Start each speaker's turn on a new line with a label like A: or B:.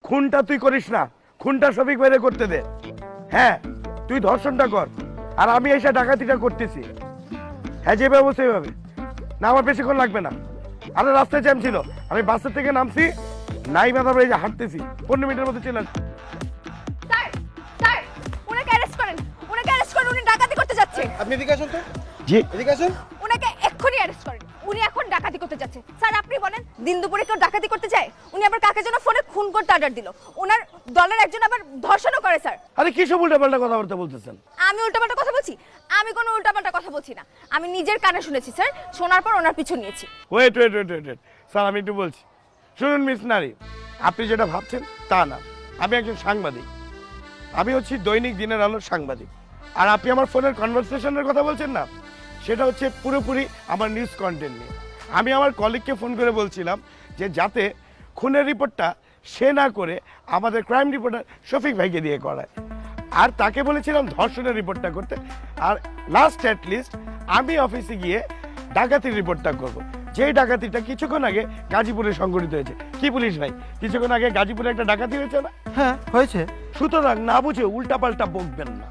A: খুনটা তুই করিস না, খুনটা শফিক ভাইরে করতে দে। হ্যাঁ, তুই ধর্ষণটা কর, আর আমি এসে ডাকাতিটা করতেছি। হ্যাঁ, যেভাবে বলছে এইভাবে। না, আমার বেশিক্ষণ লাগবে না। আরে রাস্তায় জ্যাম ছিল, আমি বাসের থেকে নামছি, নাই মাথা এই যে হাঁটতেছি, 15 মিনিটের মধ্যে চলে আসছি।
B: স্যার স্যার উনাকে অ্যারেস্ট করেন, উনাকে অ্যারেস্ট করেন, উনি ডাকাতি করতে যাচ্ছে।
C: আপনি এদিকে আসুন তো,
A: জি,
C: এদিকে আসুন।
B: উনাকে এক্ষুনি অ্যারেস্ট করেন, উনি এখন ডাকাতি করতে যাচ্ছে। স্যার আপনি বলেন, দিন দুপুরে কেউ ডাকাতি করতে যায়? উনি আবার কাকে যেন ফোনে খুন করতে অর্ডার দিল, ওনার দলের একজন আবার ধর্ষণও করে। স্যার
A: আরে কি সব উল্টাপাল্টা কথাবার্তা বলতেছেন?
B: আমি উল্টাপাল্টা কথা বলছি? আমি কোনো উল্টাপাল্টা কথা বলছি না, আমি নিজের কানে শুনেছি স্যার, শোনার পর ওনার পিছু নিয়েছি।
A: Wait wait wait wait sir, আমি একটু বলছি। শুনুন মিস নারী, আপনি যেটা ভাবছেন তা না। আমি একজন সাংবাদিক, আমি হচ্ছি দৈনিক দিনের আলোর সাংবাদিক। আর আপনি আমার ফোনের কনভারসেশনের কথা বলছেন না, সেটা হচ্ছে পুরোপুরি আমার নিউজ কন্টেন্ট নিয়ে। আমি আমার কলিগকে ফোন করে বলছিলাম যে যাতে খুনের রিপোর্টটা সে না করে আমাদের ক্রাইম রিপোর্টার শফিক ভাইকে দিয়ে করায়, আর তাকে বলেছিলাম ধর্ষণের রিপোর্টটা করতে। আর লাস্ট অ্যাট লিস্ট আমি অফিসে গিয়ে ডাকাতির রিপোর্টটা করব, যেই ডাকাতিটা কিছুক্ষণ আগে গাজীপুরে সংঘটিত হয়েছে। কি পুলিশ ভাই, কিছুক্ষণ আগে গাজীপুরে একটা ডাকাতি হয়েছে না?
C: হ্যাঁ হয়েছে।
A: সুতরাং না বুঝে উল্টাপাল্টা বকবেন না।